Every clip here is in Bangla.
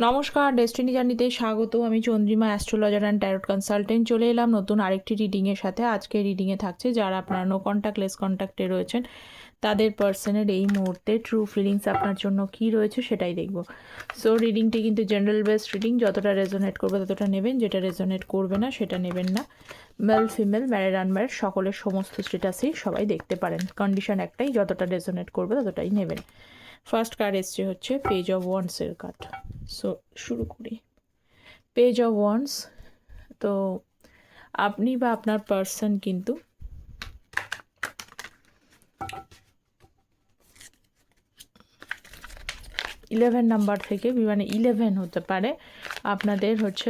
নমস্কার, ডেস্টিনি জার্নিতে স্বাগত। আমি Chandrima, astrologer and tarot consultant. চলে এলাম নতুন আরেকটি রিডিংয়ের সাথে। আজকে রিডিংয়ে থাকছে যারা আপনারা নো কন্ট্যাক্ট লেস কন্ট্যাক্টে রয়েছেন, তাদের পার্সনের এই মুহূর্তে ট্রু ফিলিংস আপনার জন্য কী রয়েছে সেটাই দেখব। সো রিডিংটি কিন্তু জেনারেল বেসড রিডিং, যতটা রেজোনেট করবে ততটা নেবেন, যেটা রেজোনেট করবে না সেটা নেবেন না। মেল ফিমেল ম্যারিড আনম্যারিড সকলের সমস্ত স্ট্যাটাসেই সবাই দেখতে পারেন। কন্ডিশন একটাই, যতটা রেজোনেট করবে ততটাই নেবেন। ফার্স্ট কার্ড এসছে হচ্ছে পেজ অফ ওয়ান্ডসের কার্ড। সো শুরু করি। পেজ অফ ওয়ান্ডস, তো আপনি বা আপনার পার্সন কিন্তু ইলেভেন নাম্বার থেকে, মানে 11 হতে পারে আপনাদের হচ্ছে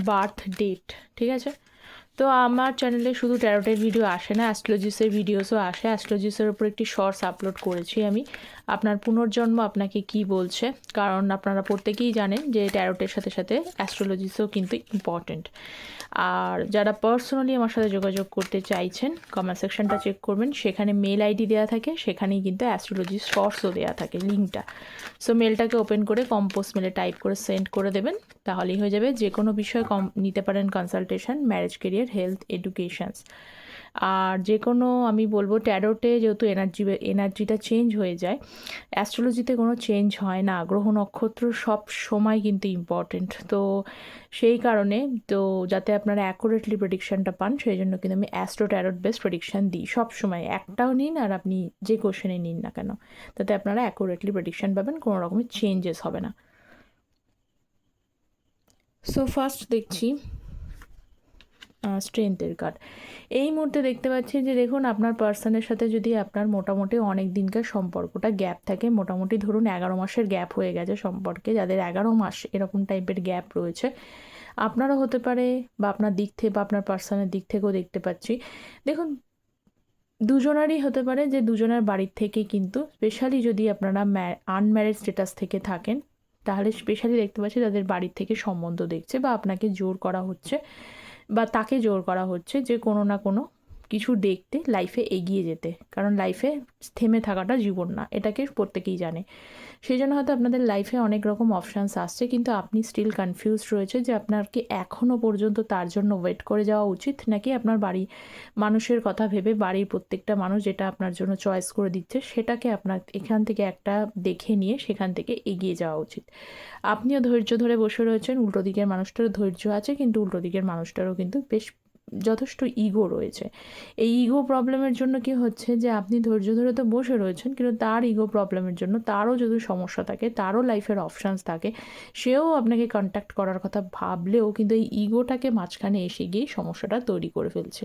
বার্থ ডেট, ঠিক আছে? তো আমার চ্যানেলে শুধু ট্যারোটের ভিডিও আসে না, অ্যাস্ট্রোলজিসের ভিডিওসও আসে। অ্যাস্ট্রোলজিসের উপর একটি শর্টস আপলোড করেছি আমি, আপনার পুনর্জন্ম আপনাকে কি বলছে। কারণ আপনারা প্রত্যেকেই জানেন যে ট্যারোটের সাথে সাথে অ্যাস্ট্রোলজিসও কিন্তু ইম্পর্টেন্ট। আর যারা পার্সোনালি আমার সাথে যোগাযোগ করতে চাইছেন, কমেন্ট সেকশনটা চেক করবেন, সেখানে মেল আইডি দেওয়া থাকে, সেখানেই কিন্তু অ্যাস্ট্রোলজি শর্টসও দেওয়া থাকে লিঙ্কটা। সো মেলটাকে ওপেন করে কম্পোজ মেলে টাইপ করে সেন্ড করে দেবেন, তাহলেই হয়ে যাবে। যে কোনো বিষয়ে নিতে পারেন consultation, marriage, career, health, educations. আর যে কোনো, আমি বলবো ট্যারোটে যেহেতু এনার্জিটা চেঞ্জ হয়ে যায়, অ্যাস্ট্রোলজিতে কোনো চেঞ্জ হয় না। গ্রহ নক্ষত্র সব সময় কিন্তু ইম্পর্টেন্ট। তো সেই কারণে, তো যাতে আপনারা অ্যাকুরেটলি প্রেডিকশানটা পান, সেই জন্য কিন্তু আমি অ্যাস্ট্রো ট্যারোট বেস্ট প্রেডিকশান দিই সব সময়। একটাও নিন আর আপনি যে কোশ্চেনে নিন না কেন, তাতে আপনারা অ্যাকুরেটলি প্রেডিকশান পাবেন, কোনো রকমের চেঞ্জেস হবে না। সো ফার্স্ট দেখছি স্ট্রেংথের কার্ড। এই মুহূর্তে দেখতে পাচ্ছি যে দেখুন, আপনার পার্সনের সাথে যদি আপনার মোটামুটি অনেক দিনকার সম্পর্কটা গ্যাপ থাকে, মোটামুটি ধরুন 11 মাসের গ্যাপ হয়ে গেছে সম্পর্কে, যাদের 11 মাস এরকম টাইপের গ্যাপ রয়েছে, আপনারও হতে পারে বা আপনার দিক থেকে বা আপনার পার্সনের দিক থেকেও দেখতে পাচ্ছি। দেখুন, দুজনারই হতে পারে যে দুজনের বাড়ির থেকে কিন্তু, স্পেশালি যদি আপনারা আনম্যারিড স্ট্যাটাস থেকে থাকেন, তাহলে স্পেশালি দেখতে পাচ্ছি তাদের বাড়ির থেকে সম্বন্ধ দেখছে বা আপনাকে জোর করা হচ্ছে বা তাকে জোর করা হচ্ছে যে কোনো না কোনো কিছু দেখতে, লাইফে এগিয়ে যেতে। কারণ লাইফে থেমে থাকাটা জীবন না, এটাকে প্রত্যেকেই জানে। সেই জন্য হয়তো আপনাদের লাইফে অনেক রকম অপশানস আসছে, কিন্তু আপনি স্টিল কনফিউজড রয়েছে যে আপনার কি এখনও পর্যন্ত তার জন্য ওয়েট করে যাওয়া উচিত, নাকি আপনার বাড়ি মানুষের কথা ভেবে, বাড়ির প্রত্যেকটা মানুষ যেটা আপনার জন্য চয়েস করে দিচ্ছে সেটাকে আপনার এখান থেকে একটা দেখে নিয়ে সেখান থেকে এগিয়ে যাওয়া উচিত। আপনিও ধৈর্য ধরে বসে রয়েছেন, উল্টো দিকের মানুষটারও ধৈর্য আছে, কিন্তু উল্টো দিকের মানুষটারও কিন্তু বেশ যথেষ্ট ইগো রয়েছে। এই ইগো প্রবলেমের জন্য কি হচ্ছে যে আপনি ধৈর্য ধরে তো বসে রয়েছেন, কিন্তু তার ইগো প্রবলেমের জন্য, তারও যদি সমস্যা থাকে, তারও লাইফের অপশানস থাকে, সেও আপনাকে কন্ট্যাক্ট করার কথা ভাবলেও কিন্তু এই ইগোটাকে মাঝখানে এসে গিয়ে সমস্যাটা তৈরি করে ফেলছে।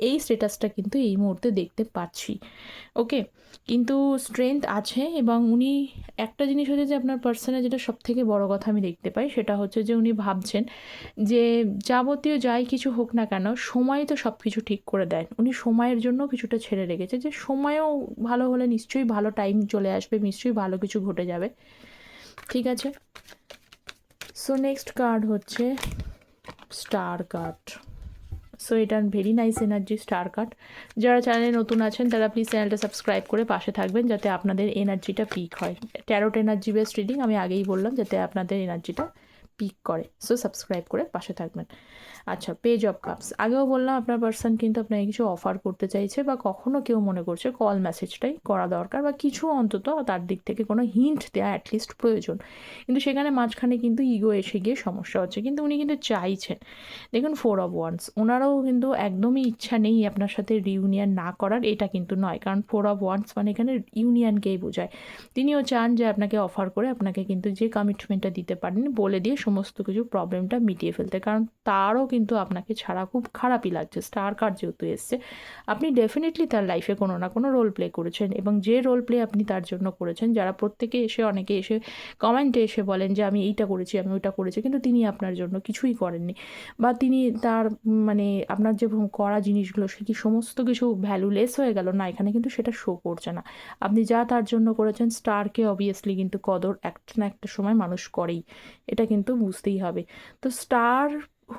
এই স্ট্যাটাসটা কিন্তু এই মুহূর্তে দেখতে পাচ্ছি। ওকে, কিন্তু স্ট্রেংথ আছে। এবং উনি, একটা জিনিস হচ্ছে যে আপনার পার্সনে যেটা সবথেকে বড় কথা আমি দেখতে পাই, সেটা হচ্ছে যে উনি ভাবছেন যে যাবতীয় যাই কিছু হোক না কেন, সময় তো সব কিছু ঠিক করে দেয়। উনি সময়ের জন্য কিছুটা ছেড়ে রেখেছে, যে সময়ও ভালো হলে নিশ্চয়ই ভালো টাইম চলে আসবে, নিশ্চয়ই ভালো কিছু ঘটে যাবে, ঠিক আছে? সো নেক্সট কার্ড হচ্ছে স্টার কার্ড। সো এটা very nice energy, star card. যারা চ্যানেলে নতুন আছেন তারা প্লিজ চ্যানেলটা সাবস্ক্রাইব করে পাশে থাকবেন, যাতে আপনাদের এনার্জিটা পিক হয়। ট্যারোট এনার্জি বেসড রিডিং, আমি আগেই বললাম, যাতে আপনাদের এনার্জিটা পিক করে। সো সাবস্ক্রাইব করে পাশে থাকবেন। আচ্ছা, পেজ অফ কাপস। আগেও বললাম আপনার পার্সন কিন্তু আপনাকে কিছু অফার করতে চাইছে, বা কখনো কেউ মনে করছে কল মেসেজটাই করা দরকার, বা কিছু অন্তত তার দিক থেকে কোনো হিন্ট দেওয়া অ্যাটলিস্ট প্রয়োজন। কিন্তু সেখানে মাঝখানে কিন্তু ইগো এসে গিয়ে সমস্যা হচ্ছে। কিন্তু উনি কিন্তু চাইছেন, দেখুন 4 অফ ওয়ান্ডস, ওনারও কিন্তু একদমই ইচ্ছা নেই আপনার সাথে রিউনিয়ন না করার, এটা কিন্তু নয়। কারণ 4 অফ ওয়ান্ডস মানে এখানে ইউনিয়নকেই বোঝায়। তিনিও চান যে আপনাকে অফার করে আপনাকে কিন্তু যে কমিটমেন্টটা দিতে পারেন বলে দিয়ে সমস্ত কিছু প্রবলেমটা মিটিয়ে ফেলতে। কারণ তারও কিন্তু আপনাকে ছাড়া খুব খারাপই লাগছে। স্টার কার্ড যেহেতু এসছে, আপনি ডেফিনেটলি তার লাইফে কোনো না কোনো রোল প্লে করেছেন, এবং যে রোল প্লে আপনি তার জন্য করেছেন, যারা প্রত্যেকে এসে, অনেকে এসে কমেন্টে এসে বলেন যে আমি এইটা করেছি, আমি ওইটা করেছি, কিন্তু তিনি আপনার জন্য কিছুই করেননি। বা তিনি তার মানে আপনার যে করা জিনিসগুলো, সে কি সমস্ত কিছু ভ্যালুলেস হয়ে গেল? না, এখানে কিন্তু সেটা শো করছে না। আপনি যা তার জন্য করেছেন, স্টারকে অবভিয়াসলি কিন্তু কদর একটা না একটা সময় মানুষ করেই, এটা কিন্তু বুঝতেই হবে। তো স্টার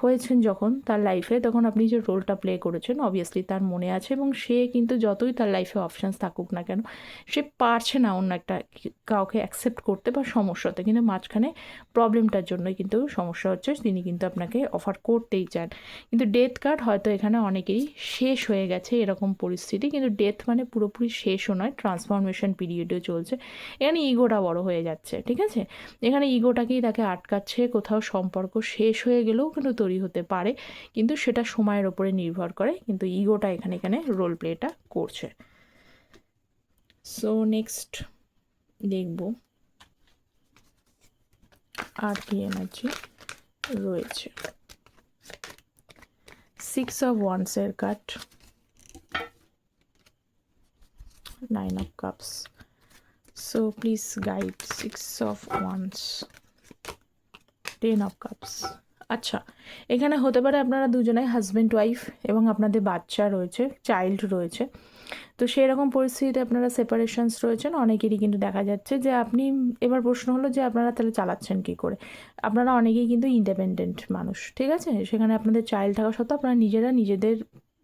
হয়েছেন যখন তার লাইফে, তখন আপনি যে রোলটা প্লে করেছেন অবভিয়াসলি তার মনে আছে, এবং সে কিন্তু যতই তার লাইফে অপশানস থাকুক না কেন, সে পারছে না অন্য একটা কাউকে অ্যাকসেপ্ট করতে বা সমস্যাতে, কিন্তু মাঝখানে প্রবলেমটার জন্যই কিন্তু সমস্যা হচ্ছে, তিনি কিন্তু আপনাকে অফার করতেই চান। কিন্তু ডেথ কার্ড হয়তো এখানে অনেকেরই শেষ হয়ে গেছে এরকম পরিস্থিতি, কিন্তু ডেথ মানে পুরোপুরি শেষও নয়, ট্রান্সফরমেশন পিরিয়ডও চলছে। এখানে ইগোটা বড় হয়ে যাচ্ছে, ঠিক আছে, এখানে ইগোটাকেই তাকে আটকাচ্ছে, কোথাও সম্পর্ক শেষ হয়ে গেলেও কিন্তু তৈরি হতে পারে, কিন্তু সেটা সময়ের ওপরে নির্ভর করে, কিন্তু ইগোটা এখানে রোল প্লেটা করছে। সো নেক্সট দেখব আর কি এনার্জি রয়েছে। 6 of Wands এর card, 9 of Cups, so please guide 6 of Wands, 10 of Cups। আচ্ছা, এখানে হতে পারে আপনারা দুজনেই হাজব্যান্ড ওয়াইফ এবং আপনাদের বাচ্চা রয়েছে, চাইল্ড রয়েছে, তো সেই রকম পরিস্থিতিতে আপনারা সেপারেশনস রয়েছেন অনেকেরই, কিন্তু দেখা যাচ্ছে যে আপনি, এবার প্রশ্ন হলো যে আপনারা তাহলে চালাচ্ছেন কী করে। আপনারা অনেকেই কিন্তু ইন্ডিপেন্ডেন্ট মানুষ, ঠিক আছে, সেখানে আপনাদের চাইল্ড থাকা সত্ত্বেও আপনারা নিজেরা নিজেদের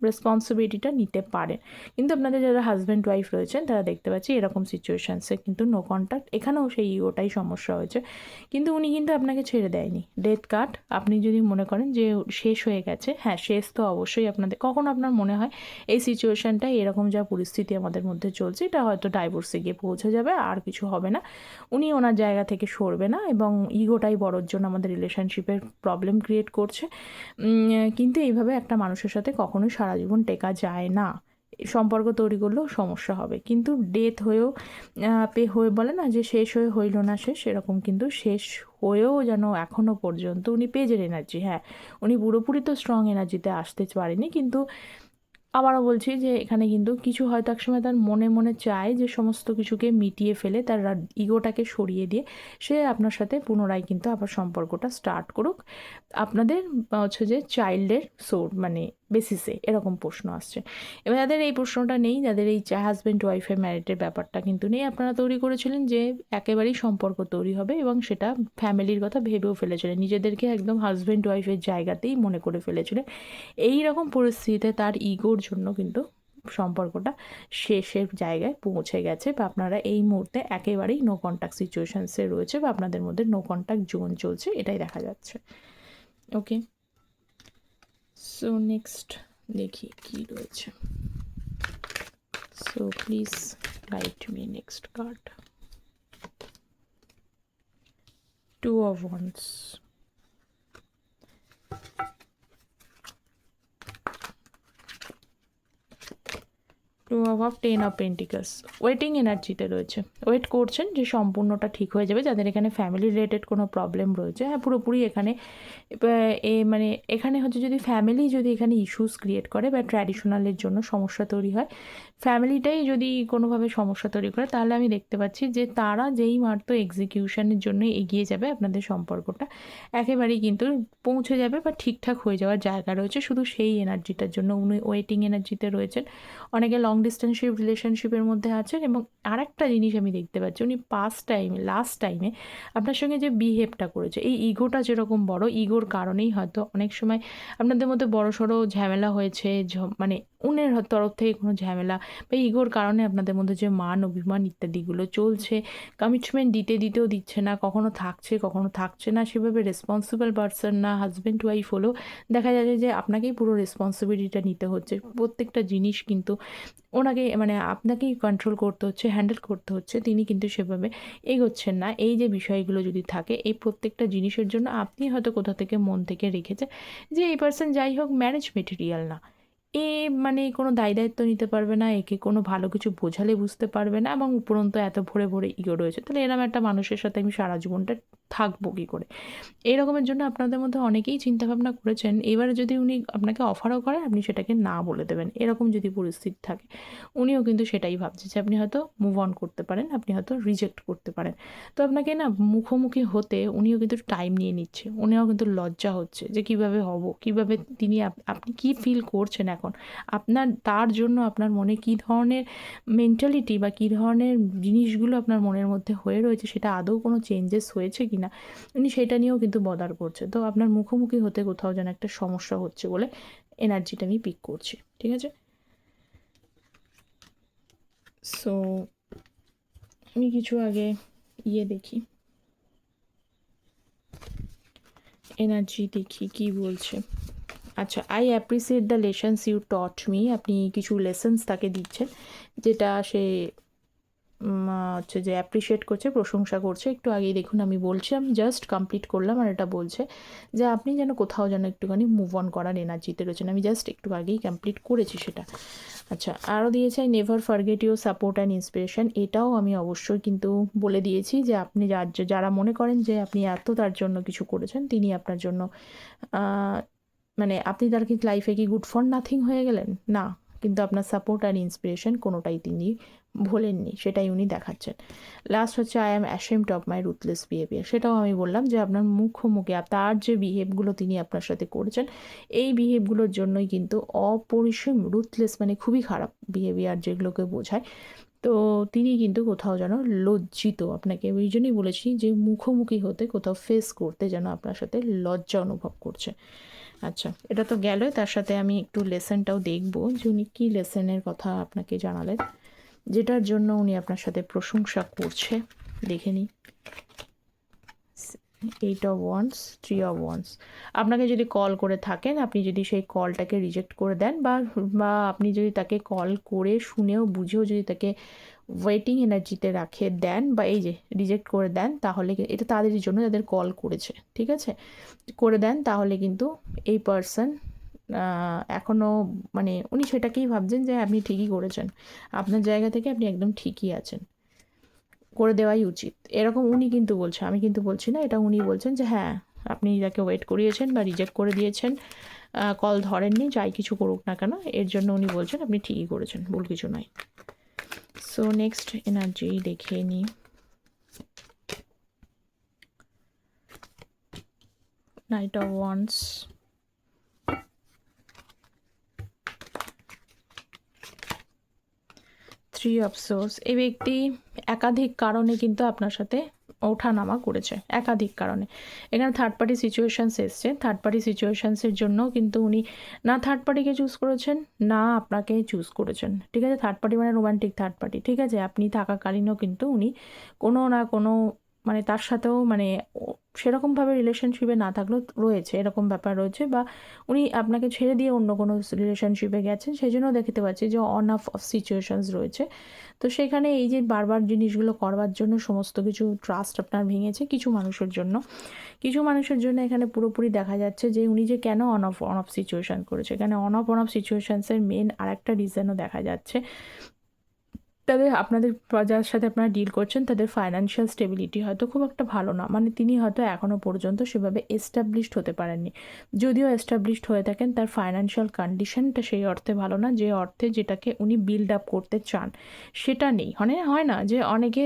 রেসপন্সিবিলিটিটা নিতে পারেন, কিন্তু আপনাদের যারা হাজব্যান্ড ওয়াইফ রয়েছেন তারা দেখতে পাচ্ছি এরকম সিচুয়েশানসে কিন্তু নো কন্ট্যাক্ট, এখানেও সেই ইগোটাই সমস্যা হয়েছে, কিন্তু উনি কিন্তু আপনাকে ছেড়ে দেয়নি। ডেথ কার্ড, আপনি যদি মনে করেন যে শেষ হয়ে গেছে, হ্যাঁ শেষ তো অবশ্যই আপনাদের, কখন আপনার মনে হয় এই সিচুয়েশানটা, এরকম যা পরিস্থিতি আমাদের মধ্যে চলছে, এটা হয়তো ডাইভোর্সে গিয়ে পৌঁছে যাবে, আর কিছু হবে না, উনি ওনার জায়গা থেকে সরবে না, এবং ইগোটাই বড়োর জন্য আমাদের রিলেশনশিপের প্রবলেম ক্রিয়েট করছে। কিন্তু এইভাবে একটা মানুষের সাথে কখনোই সারা জীবন টেকা যায় না, সম্পর্ক তৈরি করলেও সমস্যা হবে, কিন্তু ডেথ হয়েও হয়ে বলে না যে শেষ হয়ে হইল না শেষ, এরকম কিন্তু শেষ হয়েও যেন এখনও পর্যন্ত উনি পেজের এনার্জি, হ্যাঁ উনি পুরোপুরি তো স্ট্রং এনার্জিতে আসতে পারেনি, কিন্তু আবারও বলছি যে এখানে কিন্তু কিছু হয়তো একসময় তার মনে মনে চায় যে সমস্ত কিছুকে মিটিয়ে ফেলে, তার ইগোটাকে সরিয়ে দিয়ে সে আপনার সাথে পুনরায় কিন্তু আবার সম্পর্কটা স্টার্ট করুক, আপনাদের হচ্ছে যে চাইল্ডের মানে বেসিসে, এরকম প্রশ্ন আসছে। এবার যাদের এই প্রশ্নটা নেই, যাদের এই হাজব্যান্ড ওয়াইফের ম্যারিটের ব্যাপারটা কিন্তু নেই, আপনারা তৈরি করেছিলেন যে একেবারেই সম্পর্ক তৈরি হবে, এবং সেটা ফ্যামিলির কথা ভেবেও ফেলেছিলেন, নিজেদেরকে একদম হাজব্যান্ড ওয়াইফের জায়গাতেই মনে করে ফেলেছিলেন। এই রকম পরিস্থিতিতে তার ইগোর জন্য কিন্তু সম্পর্কটা শেষের জায়গায় পৌঁছে গেছে, বা আপনারা এই মুহূর্তে একেবারেই নো কন্ট্যাক্ট সিচুয়েশানসে রয়েছে, বা আপনাদের মধ্যে নো কন্ট্যাক্ট জোন চলছে, এটাই দেখা যাচ্ছে। ওকে, সো নেক্সট দেখি কি রয়েছে। So please guide me next card. 2 of Wands, 2 of 10 of Pentacles, waiting এনার্জিতে রয়েছে, ওয়েট করছেন যে সম্পূর্ণটা ঠিক হয়ে যাবে, যাদের এখানে ফ্যামিলি রিলেটেড কোনো প্রবলেম রয়েছে, হ্যাঁ পুরোপুরি এখানে মানে এখানে হচ্ছে যদি ফ্যামিলি যদি এখানে ইস্যুস ক্রিয়েট করে বা ট্র্যাডিশনালের জন্য সমস্যা তৈরি হয়, ফ্যামিলিটাই যদি কোনোভাবে সমস্যা তৈরি করে, তাহলে আমি দেখতে পাচ্ছি যে তারা যেই মাত্র এক্সিকিউশনের জন্য এগিয়ে যাবে, আপনাদের সম্পর্কটা একেবারেই কিন্তু পৌঁছে যাবে বা ঠিকঠাক হয়ে যাওয়ার জায়গা রয়েছে, শুধু সেই এনার্জিটার জন্য উনি ওয়েটিং এনার্জিতে রয়েছেন। অনেকে লং ডিস্টেন্সশিপ রিলেশনশিপের মধ্যে আছেন, এবং আরেকটা জিনিস আমি দেখতে পাচ্ছি, উনি লাস্ট টাইমে আপনার সঙ্গে যে বিহেভটা করেছে, এই ইগোটা যেরকম বড়, ইগোর কারণেই হয়তো অনেক সময় আপনাদের মধ্যে বড় সড়ো ঝামেলা হয়েছে, মানে উনের তরফ থেকে কোনো ঝামেলা বা ইগোর কারণে আপনাদের মধ্যে যে মান অভিমান ইত্যাদিগুলো চলছে, কমিটমেন্ট দিতেও দিচ্ছে না, কখনো থাকছে না, সেভাবে রেসপন্সিবল পারসন না, হাজব্যান্ড ওয়াইফ হলেও দেখা যাচ্ছে যে আপনাকেই পুরো রেসপন্সিবিলিটিটা নিতে হচ্ছে, প্রত্যেকটা জিনিস কিন্তু ওনাকে মানে আপনাকেই কন্ট্রোল করতে হচ্ছে, হ্যান্ডেল করতে হচ্ছে, তিনি কিন্তু সেভাবে এগোচ্ছেন না। এই যে বিষয়গুলো যদি থাকে, এই প্রত্যেকটা জিনিসের জন্য আপনি হয়তো কোথা থেকে মন থেকে রেখেছেন যে এই পার্সন যাই হোক ম্যারেজ মেটেরিয়াল না, এ মানে কোনো দায়িত্ব নিতে পারবে না, একে কোনো ভালো কিছু বোঝালে বুঝতে পারবে না, এবং উপরন্তু এত ভরে ভরে ইগো রয়েছে, তাহলে এরকম একটা মানুষের সাথে আমি সারা জীবনটা থাকবো কী করে। এরকমের জন্য আপনাদের মধ্যে অনেকেই চিন্তাভাবনা করেছেন, এবারে যদি উনি আপনাকে অফারও করেন আপনি সেটাকে না বলে দেবেন, এরকম যদি পরিস্থিতি থাকে, উনিও কিন্তু সেটাই ভাবছে যে আপনি হয়তো মুভ অন করতে পারেন, আপনি হয়তো রিজেক্ট করতে পারেন, তো আপনাকে না মুখোমুখি হতে উনিও কিন্তু টাইম নিয়ে নিচ্ছে, উনিও কিন্তু লজ্জা হচ্ছে যে কিভাবে হব, কিভাবে তিনি আপনি কি ফিল করছেন এখন, তার জন্য আপনার মনে কী ধরনের মেন্টালিটি বা কী ধরনের জিনিসগুলো আপনার মনের মধ্যে হয়ে রয়েছে, সেটা আদৌ কোনো চেঞ্জেস হয়েছে কি না, উনি সেটা নিয়েও কিন্তু বদার করছে। তো আপনার মুখোমুখি হতে কোথাও যেন একটা সমস্যা হচ্ছে বলে এনার্জিটা আমি পিক করছি, ঠিক আছে? সো আমি কিছু আগে দেখি, এনার্জি দেখি কি বলছে। আচ্ছা, I appreciate the lessons you taught me. আপনি কিছু লেসন্স তাকে দিচ্ছেন, যেটা সে হচ্ছে যে অ্যাপ্রিসিয়েট করছে, প্রশংসা করছে। একটু আগেই দেখুন আমি বলছি, আমি জাস্ট কমপ্লিট করলাম, আর এটা বলছে যে আপনি যেন কোথাও যেন একটুখানি মুভ অন করার এনার্জিতে রয়েছেন। আমি জাস্ট একটু আগেই কমপ্লিট করেছি সেটা। আচ্ছা, আরও দিয়েছে I never forget your support and inspiration. এটাও আমি অবশ্যই কিন্তু বলে দিয়েছি যে আপনি যারা মনে করেন যে আপনি এত তার জন্য কিছু করেছেন, তিনি আপনার জন্য মানে আপনি তার কি লাইফে কি গুড ফর নাথিং হয়ে গেলেন? না, কিন্তু আপনার সাপোর্ট আর ইন্সপিরেশন কোনোটাই তিনি ভোলেননি, সেটাই উনি দেখাচ্ছেন। লাস্ট হচ্ছে I am ashamed of my ruthless behaviour. সেটাও আমি বললাম যে আপনার মুখোমুখি তার যে বিহেভগুলো তিনি আপনার সাথে করেছেন, এই বিহেভগুলোর জন্যই কিন্তু অপরিসীম রুথলেস মানে খুবই খারাপ বিহেভিয়ার যেগুলোকে বোঝায়। তো তিনি কিন্তু কোথাও যেন লজ্জিত, আপনাকে ওই জন্যই বলেছি যে মুখোমুখি হতে, কোথাও ফেস করতে যেন আপনার সাথে লজ্জা অনুভব করছে। আচ্ছা, এটা তো গেল, তার সাথে আমি একটু লেসনটাও দেখব যে উনি কী লেসনের কথা আপনাকে জানালেন, যেটার জন্য উনি আপনার সাথে প্রশংসা করছে। দেখে নিই। 8 অফ ওয়ান্স, 3 অফ ওয়ান্স। আপনাকে যদি কল করে থাকেন, আপনি যদি সেই কলটাকে রিজেক্ট করে দেন, বা আপনি যদি তাকে কল করে শুনেও বুঝেও যদি তাকে ওয়েটিং এনার্জিতে দেন, বা এই যে রিজেক্ট করে দেন, তাহলে এটা তাদেরই জন্য যাদের কল করেছে, ঠিক আছে, করে দেন, তাহলে কিন্তু এই পার্সন এখনও মানে উনি সেটাকেই ভাবছেন যে আপনি ঠিকই করেছেন, আপনার জায়গা থেকে আপনি একদম ঠিকই আছেন, করে দেওয়াই উচিত, এরকম উনি কিন্তু বলছেন, আমি কিন্তু বলছি না, এটা উনি বলছেন যে হ্যাঁ আপনি যাকে ওয়েট করিয়েছেন বা রিজেক্ট করে দিয়েছেন, কল ধরেননি, যাই কিছু করুক না কেন, এর জন্য উনি বলছেন আপনি ঠিকই করেছেন, ভুল কিছু নয়। সো নেক্সট এনার্জি দেখে নিই। Night of wands, 3 of swords. এই ব্যক্তি একাধিক কারণে কিন্তু আপনার সাথে ওঠানামা করেছে, একাধিক কারণে। এখানে থার্ড পার্টি সিচুয়েশানস এসছে, থার্ড পার্টি সিচুয়েশানসের জন্য কিন্তু উনি না থার্ড পার্টিকে চুজ করেছেন, না আপনাকে চুজ করেছেন, ঠিক আছে? থার্ড পার্টি মানে রোমান্টিক থার্ড পার্টি, ঠিক আছে? আপনি থাকাকালীনও কিন্তু উনি কোনো না কোনো মানে তার সাথেও মানে সেরকমভাবে রিলেশনশিপে না থাকলেও রয়েছে, এরকম ব্যাপার রয়েছে, বা উনি আপনাকে ছেড়ে দিয়ে অন্য কোনো রিলেশনশিপে গেছেন, সেই জন্য দেখতে পাচ্ছি যে অন অফ সিচুয়েশানস রয়েছে। তো সেখানে এই যে বারবার জিনিসগুলো করবার জন্য সমস্ত কিছু ট্রাস্ট আপনার ভেঙেছে কিছু মানুষের জন্য, কিছু মানুষের জন্য এখানে পুরোপুরি দেখা যাচ্ছে যে উনি যে কেন অন অফ সিচুয়েশান করেছে। এখানে অন অফ সিচুয়েশানসের মেন আর একটা রিজনও দেখা যাচ্ছে, তাদের আপনাদের যার সাথে আপনারা ডিল করছেন তাদের ফাইন্যান্সিয়াল স্টেবিলিটি হয়তো খুব একটা ভালো না, মানে তিনি হয়তো এখনও পর্যন্ত সেভাবে এস্টাবলিশড হতে পারেননি, যদিও এস্টাবলিশড হয়ে থাকেন তার ফাইন্যান্সিয়াল কন্ডিশনটা সেই অর্থে ভালো না যে অর্থে যেটাকে উনি বিল্ড আপ করতে চান সেটা নেই। মানে হয় না যে অনেকে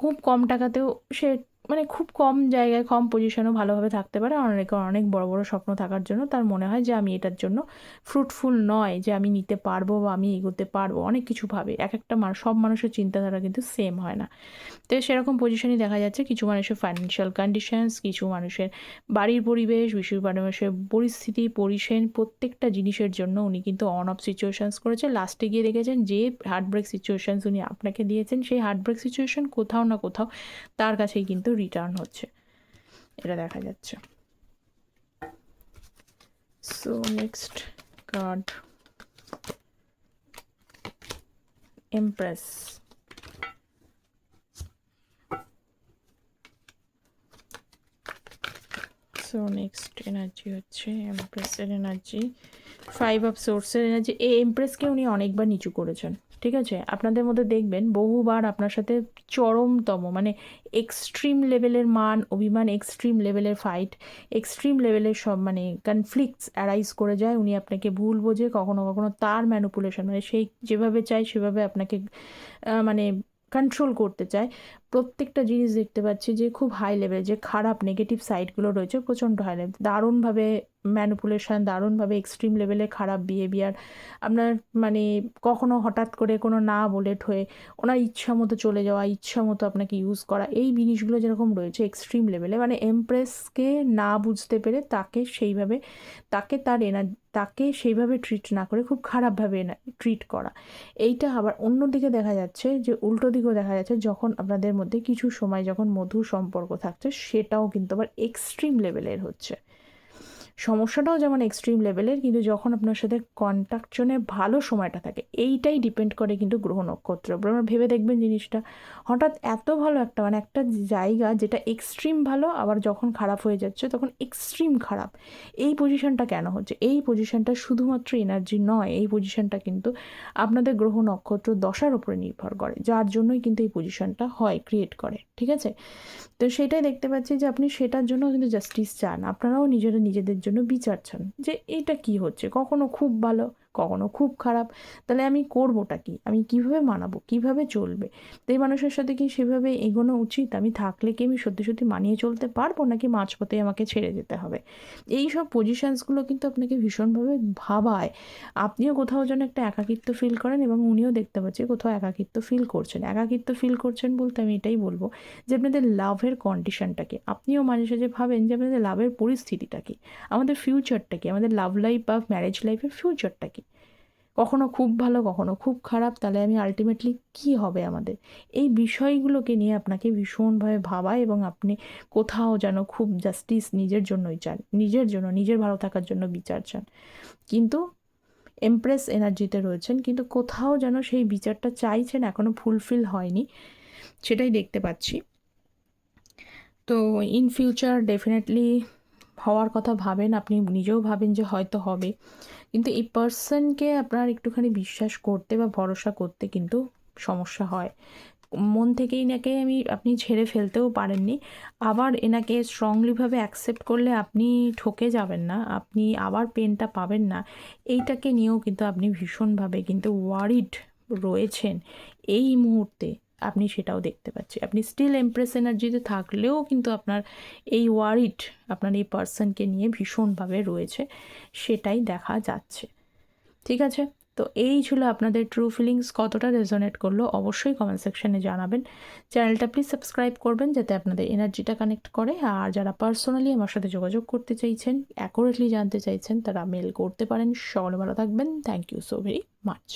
খুব কম টাকাতেও সে মানে খুব কম জায়গায় কম পজিশনেও ভালোভাবে থাকতে পারে, আর অনেকের অনেক বড় বড় স্বপ্ন থাকার জন্য তার মনে হয় যে আমি এটার জন্য ফ্রুটফুল নয়, যে আমি নিতে পারবো বা আমি এগোতে পারবো, অনেক কিছু ভাবে। এক একটা সব মানুষের চিন্তাধারা কিন্তু সেম হয় না। তো সেরকম পজিশনই দেখা যাচ্ছে কিছু মানুষের ফাইন্যান্সিয়াল কন্ডিশনস, কিছু মানুষের বাড়ির পরিবেশ, কিছু মানুষের পরিস্থিতি, পরিসেন, প্রত্যেকটা জিনিসের জন্য উনি কিন্তু অন অফ সিচুয়েশানস করেছে। লাস্টে গিয়ে দেখেছেন যে হার্ট ব্রেক সিচুয়েশানস উনি আপনাকে দিয়েছেন, সেই হার্ট ব্রেক সিচুয়েশান কোথাও না কোথাও তার কাছেই কিন্তু রিটার্ন হচ্ছে, এটা দেখা যাচ্ছে। So next card, empress. So next energy হচ্ছে এমপ্রেসের এনার্জি, 5 অফ সোর্সের এনার্জি। এই এমপ্রেসকে উনি অনেকবার নিচু করেছেন, ঠিক আছে? আপনাদের মধ্যে দেখবেন বহুবার আপনার সাথে চরমতম মানে এক্সট্রিম লেভেলের মান অভিমান, এক্সট্রিম লেভেলের ফাইট, এক্সট্রিম লেভেলের সব মানে কনফ্লিক্টস অ্যারাইজ করে যায়। উনি আপনাকে ভুল বোঝে, কখনো কখনো তার ম্যানিপুলেশন মানে সেই যেভাবে চায় সেভাবে আপনাকে মানে কন্ট্রোল করতে চায়। প্রত্যেকটা জিনিস দেখতে পাচ্ছি যে খুব হাই লেভেল, যে খারাপ নেগেটিভ সাইডগুলো রয়েছে প্রচণ্ড হাই লেভেল, দারুণভাবে ম্যানিপুলেশন, দারুণভাবে এক্সট্রিম লেভেলে খারাপ বিহেভিয়ার আপনার, মানে কখনো হঠাৎ করে কোনো না বলে ঠয়ে ওনার ইচ্ছা মতো চলে যাওয়া, ইচ্ছা মতো আপনাকে ইউজ করা, এই জিনিসগুলো যেরকম রয়েছে এক্সট্রিম লেভেলে, মানে এমপ্রেসকে না বুঝতে পেরে তাকে সেইভাবে, তাকে তার তাকে সেইভাবে ট্রিট না করে খুব খারাপভাবে ট্রিট করা। এইটা আবার অন্যদিকে দেখা যাচ্ছে যে উল্টো দিকেও দেখা যাচ্ছে, যখন আপনাদের মধ্যে কিছু সময় যখন মধুর সম্পর্ক থাকছে সেটাও কিন্তু আবার এক্সট্রিম লেভেলের হচ্ছে। সমস্যাটাও যেমন এক্সট্রিম লেভেলের, কিন্তু যখন আপনার সাথে কন্ট্যাকশনে ভালো সময়টা থাকে, এইটাই ডিপেন্ড করে কিন্তু গ্রহ নক্ষত্র। আপনারা ভেবে দেখবেন জিনিসটা, হঠাৎ এত ভালো একটা, মানে একটা জায়গা যেটা এক্সট্রিম ভালো, আবার যখন খারাপ হয়ে যাচ্ছে তখন এক্সট্রিম খারাপ। এই পজিশনটা কেন হচ্ছে? এই পজিশনটা শুধুমাত্র এনার্জি নয়, এই পজিশনটা কিন্তু আপনাদের গ্রহ নক্ষত্র দশার উপরে নির্ভর করে, যার জন্যই কিন্তু এই পজিশনটা হয়, ক্রিয়েট করে। ঠিক আছে, তো সেটাই দেখতে পাচ্ছি যে আপনি সেটার জন্য কিন্তু জাস্টিস চান, আপনারাও নিজেদের জন্য বিচার চান যে এটা কি হচ্ছে, কখনো খুব ভালো, কখনো খুব খারাপ, তাহলে আমি করবোটা কি, আমি কিভাবে মানাবো, কিভাবে চলবে, তো এই মানুষের সাথে কি সেভাবে এগোনো উচিত, আমি থাকলে কি আমি সত্যি সত্যি মানিয়ে চলতে পারবো, নাকি মাঝপথে আমাকে ছেড়ে যেতে হবে। এই সব পজিশনসগুলো কিন্তু আপনাকে ভীষণভাবে ভাবায়, আপনিও কোথাও যেন একটা একাকিত্ব ফিল করেন, এবং উনিও দেখতে পাচ্ছি কোথাও একাকিত্ব ফিল করছেন। একাকিত্ব ফিল করছেন বলতে আমি এটাই বলবো যে আপনাদের লাভের কন্ডিশনটা কি, আপনিও মাঝে সাঝে ভাবেন যে আপনাদের লাভের পরিস্থিতিটা কি, আমাদের ফিউচারটা কি, আমাদের লাভ লাইফ বা ম্যারেজ লাইফের ফিউচারটা কি, কখনো খুব ভালো, কখনো খুব খারাপ, তাহলে আমি আলটিমেটলি কি হবে আমাদের। এই বিষয়গুলোকে নিয়ে আপনাকে ভীষণভাবে ভাবায়, এবং আপনি কোথাও যেন খুব জাস্টিস নিজের জন্যই চান, নিজের জন্য, নিজের ভালো থাকার জন্য বিচার চান, কিন্তু এমপ্রেস এনার্জিতে রয়েছেন, কিন্তু কোথাও যেন সেই বিচারটা চাইছেন, এখনও ফুলফিল হয়নি, সেটাই দেখতে পাচ্ছি। তো ইন ফিউচার ডেফিনেটলি হওয়ার কথা ভাবেন, আপনি নিজেও ভাবেন যে হয়তো হবে, কিন্তু এই পার্সনকে আপনার একটুখানি বিশ্বাস করতে বা ভরসা করতে কিন্তু সমস্যা হয়। মন থেকেই এনাকে আপনি ছেড়ে ফেলতেও পারেননি, আবার এনাকে স্ট্রংলিভাবে অ্যাকসেপ্ট করলে আপনি ঠকে যাবেন না, আপনি আবার পেনটা পাবেন না, এইটাকে নিয়েও কিন্তু আপনি ভীষণভাবে কিন্তু ওয়ারিড রয়েছেন এই মুহূর্তে। আপনি সেটাও দেখতে পাচ্ছি, আপনি স্টিল এমপ্রেস এনার্জিতে থাকলেও কিন্তু আপনার এই ওয়ারিড আপনার এই পার্সনকে নিয়ে ভীষণভাবে রয়েছে, সেটাই দেখা যাচ্ছে। ঠিক আছে, তো এই ছিল আপনাদের ট্রু ফিলিংস, কতটা রেজোনেট করলো অবশ্যই কমেন্ট সেকশনে জানাবেন। চ্যানেলটা প্লিজ সাবস্ক্রাইব করবেন যাতে আপনাদের এনার্জিটা কানেক্ট করে, আর যারা পার্সোনালি আমার সাথে যোগাযোগ করতে চাইছেন, অ্যাকুরেটলি জানতে চাইছেন, তারা মেল করতে পারেন। সকলে ভালো থাকবেন, thank you so very much.